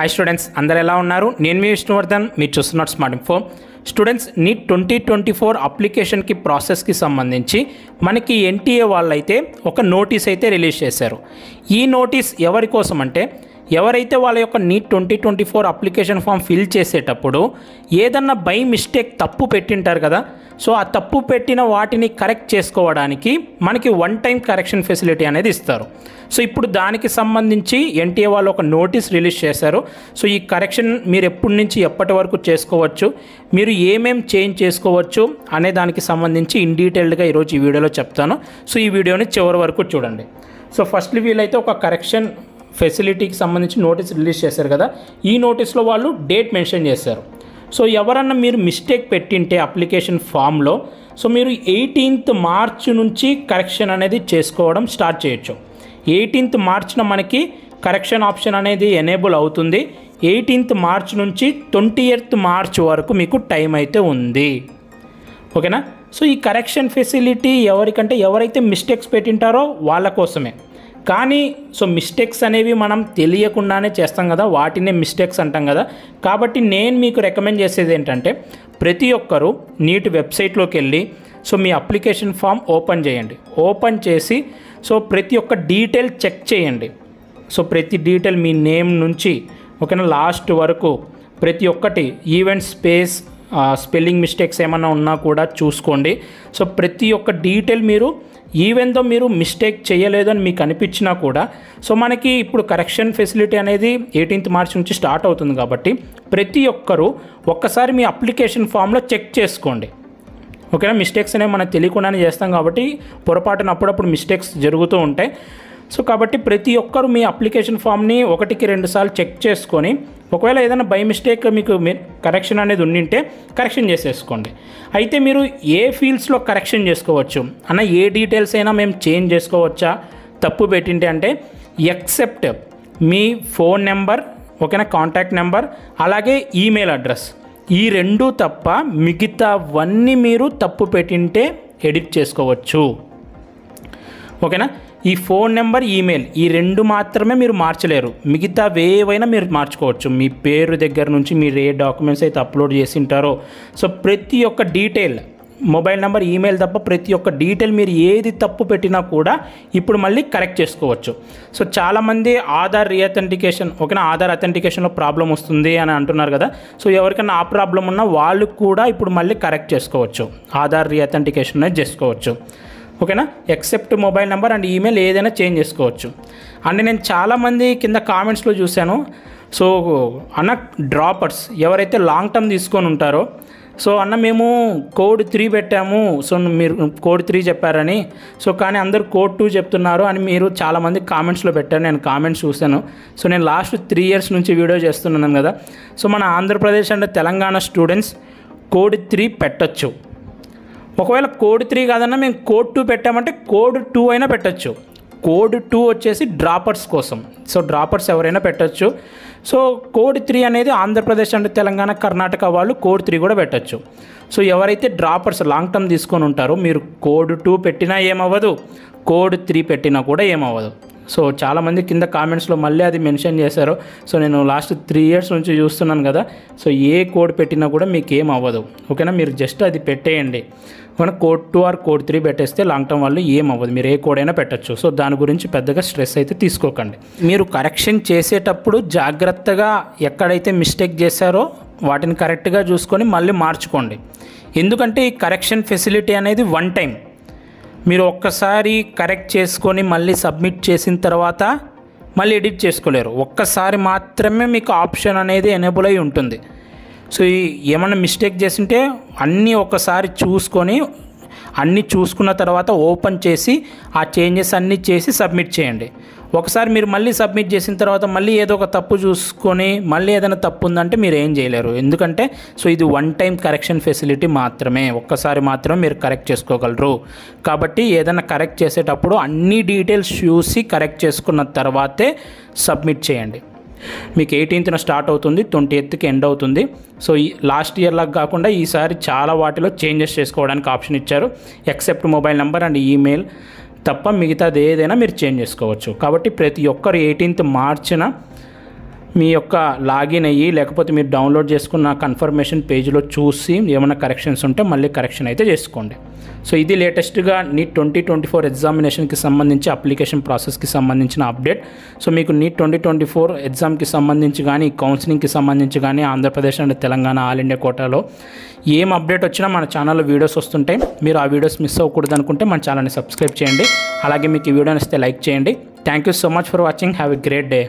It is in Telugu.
హాయ్ స్టూడెంట్స్, అందరు ఎలా ఉన్నారు? నేను మీ విష్ణువర్ధన్, మీరు చూస్తున్నారు స్మార్ట్ ఇన్ఫో. స్టూడెంట్స్, నీట్ 2024 అప్లికేషన్కి ప్రాసెస్కి సంబంధించి మనకి ఎన్టీఏ వాళ్ళైతే ఒక నోటీస్ అయితే రిలీజ్ చేశారు. ఈ నోటీస్ ఎవరి కోసం అంటే, ఎవరైతే వాళ్ళ యొక్క నీట్ 2024 అప్లికేషన్ ఫామ్ ఫిల్ చేసేటప్పుడు ఏదన్నా బై మిస్టేక్ తప్పు పెట్టింటారు కదా, సో ఆ తప్పు పెట్టిన వాటిని కరెక్ట్ చేసుకోవడానికి మనకి వన్ టైం కరెక్షన్ ఫెసిలిటీ అనేది ఇస్తారు. సో ఇప్పుడు దానికి సంబంధించి ఎన్టీఏ వాళ్ళు ఒక నోటీస్ రిలీజ్ చేశారు. సో ఈ కరెక్షన్ మీరు ఎప్పటి నుంచి ఎప్పటి వరకు చేసుకోవచ్చు, మీరు ఏమేం చేంజ్ చేసుకోవచ్చు అనే దానికి సంబంధించి ఇన్ డీటెయిల్డ్గా ఈరోజు ఈ వీడియోలో చెప్తాను. సో ఈ వీడియోని చివరి వరకు చూడండి. సో ఫస్ట్లీ వీళ్ళైతే ఒక కరెక్షన్ ఫెసిలిటీకి సంబంధించి నోటీస్ రిలీజ్ చేశారు కదా, ఈ నోటీస్లో వాళ్ళు డేట్ మెన్షన్ చేశారు. సో ఎవరన్నా మీరు మిస్టేక్ పెట్టింటే అప్లికేషన్ ఫామ్లో, సో మీరు 18th మార్చ్ నుంచి కరెక్షన్ అనేది చేసుకోవడం స్టార్ట్ చేయొచ్చు. 18th మార్చ్న మనకి కరెక్షన్ ఆప్షన్ అనేది ఎనేబుల్ అవుతుంది. 18th మార్చ్ నుంచి 20th మార్చ్ వరకు మీకు టైం అయితే ఉంది. ఓకేనా? సో ఈ కరెక్షన్ ఫెసిలిటీ ఎవరికంటే ఎవరైతే మిస్టేక్స్ పెట్టింటారో వాళ్ళ కోసమే. కానీ సో మిస్టేక్స్ అనేవి మనం తెలియకుండానే చేస్తాం కదా, వాటినే మిస్టేక్స్ అంటాం కదా. కాబట్టి నేను మీకు రికమెండ్ చేసేది ఏంటంటే, ప్రతి ఒక్కరూ నీట్ వెబ్సైట్లోకి వెళ్ళి సో మీ అప్లికేషన్ ఫామ్ ఓపెన్ చేయండి. ఓపెన్ చేసి సో ప్రతి ఒక్క డీటెయిల్ చెక్ చేయండి. సో ప్రతి డీటెయిల్ మీ నేమ్ నుంచి ఓకేనా లాస్ట్ వరకు ప్రతి ఒక్కటి, ఈవెంట్ స్పేస్ స్పెల్లింగ్ మిస్టేక్స్ ఏమైనా ఉన్నా కూడా చూసుకోండి. సో ప్రతి ఒక్క డీటెయిల్ మీరు ఈవెన్ దో మీరు మిస్టేక్ చేయలేదు అని మీకు అనిపించినా కూడా, సో మనకి ఇప్పుడు కరెక్షన్ ఫెసిలిటీ అనేది 18th మార్చ్ నుంచి స్టార్ట్ అవుతుంది కాబట్టి ప్రతి ఒక్కరూ ఒక్కసారి మీ అప్లికేషన్ ఫామ్లో చెక్ చేసుకోండి. ఓకేనా? మిస్టేక్స్ అనేవి మనకు తెలియకుండానే చేస్తాం కాబట్టి పొరపాటున అప్పుడప్పుడు మిస్టేక్స్ జరుగుతూ ఉంటాయి. సో కాబట్టి ప్రతి ఒక్కరు మీ అప్లికేషన్ ఫామ్ని 1-2 సార్లు చెక్ చేసుకొని, ఒకవేళ ఏదైనా బై మిస్టేక్ మీకు కరెక్షన్ అనేది ఉండింటే కరెక్షన్ చేసేసుకోండి. అయితే మీరు ఏ ఫీల్డ్స్లో కరెక్షన్ చేసుకోవచ్చు అన్న, ఏ డీటెయిల్స్ అయినా మేము చేంజ్ చేసుకోవచ్చా తప్పు పెట్టింటే అంటే, ఎక్సెప్ట్ మీ ఫోన్ నెంబర్, ఓకేనా, కాంటాక్ట్ నెంబర్, అలాగే ఈమెయిల్ అడ్రస్, ఈ 2 తప్ప మిగతావన్నీ మీరు తప్పు పెట్టింటే ఎడిట్ చేసుకోవచ్చు. ఓకేనా? ఈ ఫోన్ నెంబర్, ఈమెయిల్, ఈ 2 మాత్రమే మీరు మార్చలేరు. మిగతా ఏవైనా మీరు మార్చుకోవచ్చు. మీ పేరు దగ్గర నుంచి మీరు ఏ డాక్యుమెంట్స్ అయితే అప్లోడ్ చేసి ఉంటారో, సో ప్రతి ఒక్క డీటెయిల్, మొబైల్ నెంబర్, ఈమెయిల్ తప్ప ప్రతి ఒక్క డీటెయిల్ మీరు ఏది తప్పు పెట్టినా కూడా ఇప్పుడు మళ్ళీ కరెక్ట్ చేసుకోవచ్చు. సో చాలామంది ఆధార్ రీఅథెంటికేషన్, ఓకేనా, ఆధార్ అథెంటికేషన్లో ప్రాబ్లం వస్తుంది అని అంటున్నారు కదా. సో ఎవరికైనా ఆ ప్రాబ్లం ఉన్నా వాళ్ళు కూడా ఇప్పుడు మళ్ళీ కరెక్ట్ చేసుకోవచ్చు, ఆధార్ రీఅథెంటికేషన్ అనేది చేసుకోవచ్చు. ఓకేనా? Except mobile number and email ఏదైనా చేంజ్ చేసుకోవచ్చు. అండ్ నేను చాలామంది కింద కామెంట్స్లో చూశాను, సో అన్న డ్రాపర్స్ ఎవరైతే లాంగ్ టర్మ్ తీసుకొని ఉంటారో, సో అన్న మేము కోడ్ 3 పెట్టాము, సో మీరు కోడ్ 3 చెప్పారని, సో కానీ అందరూ కోడ్ 2 చెప్తున్నారు అని మీరు చాలామంది కామెంట్స్లో పెట్టారు. నేను కామెంట్స్ చూశాను. సో నేను లాస్ట్ 3 years నుంచి వీడియో చేస్తున్నాను కదా. సో మన Andhra Pradesh and Telangana students code 3 పెట్టచ్చు. ఒకవేళ కోడ్ 3 కాదన్నా మేము కోడ్ 2 పెట్టామంటే కోడ్ 2 అయినా పెట్టచ్చు. కోడ్ 2 వచ్చేసి డ్రాపర్స్ కోసం. సో డ్రాపర్స్ ఎవరైనా పెట్టచ్చు. సో కోడ్ 3 అనేది ఆంధ్రప్రదేశ్ అండ్ తెలంగాణ, కర్ణాటక వాళ్ళు కోడ్ 3 కూడా పెట్టచ్చు. సో ఎవరైతే డ్రాపర్స్ లాంగ్ టర్మ్ తీసుకొని ఉంటారో, మీరు కోడ్ 2 పెట్టినా ఏమవ్వదు, కోడ్ 3 పెట్టినా కూడా ఏమవ్వదు. సో చాలామంది కింద కామెంట్స్లో మళ్ళీ అది మెన్షన్ చేశారు. సో నేను లాస్ట్ 3 years నుంచి చూస్తున్నాను కదా. సో ఏ కోడ్ పెట్టినా కూడా మీకు ఏం అవ్వదు. ఓకేనా? మీరు జస్ట్ అది పెట్టేయండి. ఓకేనా? కోడ్ 2 ఆర్ కోడ్ 3 పెట్టేస్తే లాంగ్ టర్మ్ వాళ్ళు ఏం అవ్వదు, మీరు ఏ కోడ్ అయినా పెట్టచ్చు. సో దాని గురించి పెద్దగా స్ట్రెస్ అయితే తీసుకోకండి. మీరు కరెక్షన్ చేసేటప్పుడు జాగ్రత్తగా ఎక్కడైతే మిస్టేక్ చేశారో వాటిని కరెక్ట్గా చూసుకొని మళ్ళీ మార్చుకోండి. ఎందుకంటే ఈ కరెక్షన్ ఫెసిలిటీ అనేది వన్ టైం. మీరు ఒక్కసారి కరెక్ట్ చేసుకొని మళ్ళీ సబ్మిట్ చేసిన తర్వాత మళ్ళీ ఎడిట్ చేసుకోలేరు. ఒక్కసారి మాత్రమే మీకు ఆప్షన్ అనేది ఎనేబుల్ అయి ఉంటుంది. సో ఏమన్నా మిస్టేక్ చేసింటే అన్నీ ఒకసారి చూసుకొని, అన్నీ చూసుకున్న తర్వాత ఓపెన్ చేసి ఆ చేంజెస్ అన్నీ చేసి సబ్మిట్ చేయండి. ఒకసారి మీరు మళ్ళీ సబ్మిట్ చేసిన తర్వాత మళ్ళీ ఏదో ఒక తప్పు చూసుకొని మళ్ళీ ఏదైనా తప్పు ఉందంటే మీరు ఏం చేయలేరు. ఎందుకంటే సో ఇది వన్ టైం కరెక్షన్ ఫెసిలిటీ మాత్రమే, ఒక్కసారి మాత్రమే మీరు కరెక్ట్ చేసుకోగలరు. కాబట్టి ఏదైనా కరెక్ట్ చేసేటప్పుడు అన్ని డీటెయిల్స్ చూసి కరెక్ట్ చేసుకున్న తర్వాతే సబ్మిట్ చేయండి. మీకు 18th స్టార్ట్ అవుతుంది, 20th ఎండ్ అవుతుంది. సో ఈ లాస్ట్ ఇయర్ లాగా కాకుండా ఈసారి చాలా వాటిలో చేంజెస్ చేసుకోవడానికి ఆప్షన్ ఇచ్చారు. Except mobile number and email తప్ప మిగతాది ఏదైనా మీరు చేంజ్ చేసుకోవచ్చు. కాబట్టి ప్రతి ఒక్కరు 18th మార్చిన మీ యొక్క లాగిన్ అయ్యి లేకపోతే మీరు డౌన్లోడ్ చేసుకున్న కన్ఫర్మేషన్ పేజ్లో చూసి ఏమైనా కరెక్షన్స్ ఉంటే మళ్ళీ కరెక్షన్ అయితే చేసుకోండి. సో ఇది లేటెస్ట్గా నీట్ 2024 ఎగ్జామినేషన్కి సంబంధించి అప్లికేషన్ ప్రాసెస్కి సంబంధించిన అప్డేట్. సో మీకు నీట్ 2024 ఎగ్జామ్కి సంబంధించి కానీ కౌన్సిలింగ్కి సంబంధించి కానీ Andhra Pradesh and Telangana all India కోటాలో ఏం అప్డేట్ వచ్చినా మన ఛానల్లో వీడియోస్ వస్తుంటాయి. మీరు ఆ వీడియోస్ మిస్ అవ్వకూడదు అనుకుంటే మన ఛానల్ని సబ్స్క్రైబ్ చేయండి. అలాగే మీకు ఈ వీడియో నచ్చితే లైక్ చేయండి. Thank you so much for watching. Have a great day.